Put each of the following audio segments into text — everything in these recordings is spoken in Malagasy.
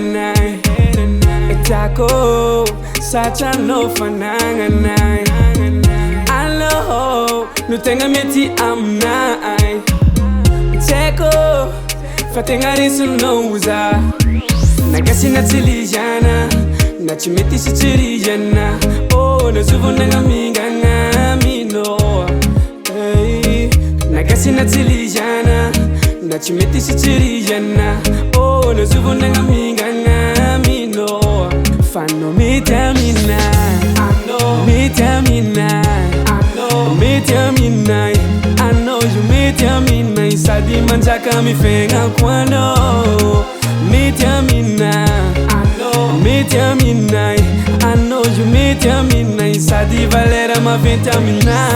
nai Etako Sacha no fananganai Alo Nutenga meti amnai Teko Fatenga risu no uza Nagasi na tilijana Na chimeti si tirijana Oh na zuvo nanga minganga mino Nagasi na tilijana Na chimeti si tirijana Oh na zuvo nanga minganga mino Fano mitamina Mitamina Mitamina I know you mitamina Sadi manjaka mi fenga kwano Mitamina Mitamina I know you mitamina Sadi valera ma vitamina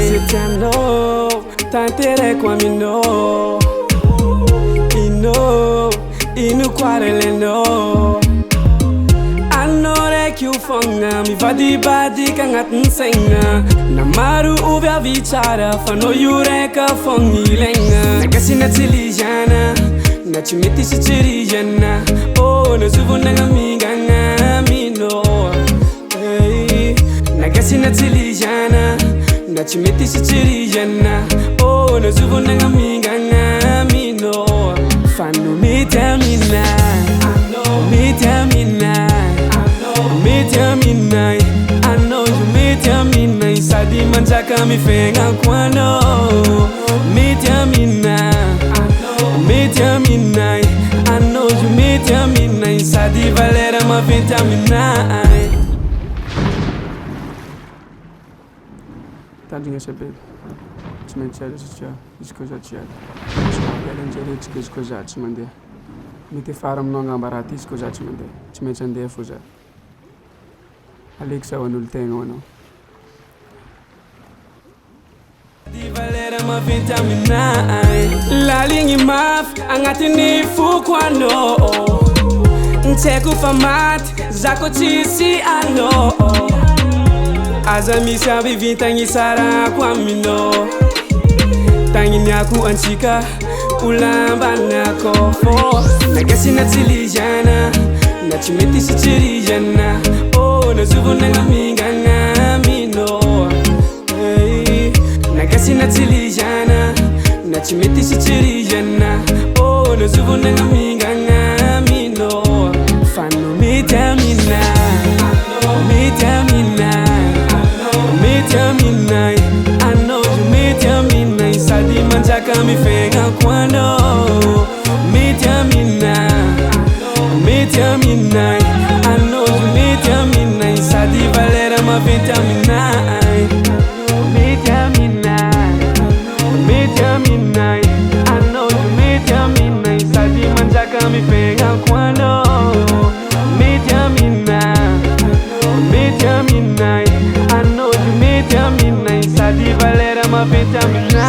Setano Tantere kwa mino Ino Inu kwarele no Anore que o fonga mi vadi badi kangat nsenga Namaru uvya vichara fano yureka fongi lenga Nagasi na tilijana Na chimeti si tirijana Oh na zuvo nanga minganga mino Nagasi na tilijana Na chimeti si tirijana Oh na zuvo nanga minganga mino Fano mitamina Mitamina Mitamina I know you mitamina Sadi manjaka mi fenga kwano Mitamina Mitamina I know you mitamina Sadi valera ma vitamina Tadinha saber Desmentir esse dia Escojatiado Galanjere escojati mande Mite faram nonga barati escojati mande Desmentir fuja Alexa wanul tengo no Di valera ma vitamina La lingi maf angati ni fukwano Nteku famat zako chisi ano Azami sabi vintangi sara kwa mino Tangi nyaku anchika ulamba nako fo Nagasi na tilijana Na chimeti si tirijana Oh na zuvo nanga minganga mino Nagasi na tilijana Na chimeti si tirijana Oh na zuvo nanga minganga mino Fano mitamina Mitamina Mitamina I know you mitamina Sadi manjaka mi fenga kwano Mitamina Mitamina I know you mitamina Sadi valera ma vitamina Mitamina Mitamina I know you mitamina Sadi manjaka mi fenga kwano Mitamina Mitamina I know you mitamina Sadi valera ma vitamina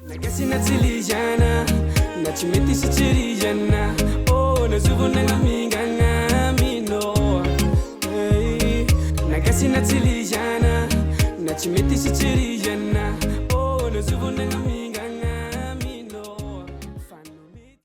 Nagasi na tilijana Na chimeti si tirijana Oh na zuvo nanga minganga mino Nagasi na tilijana Na chimeti si tirijana Oh na zuvo nanga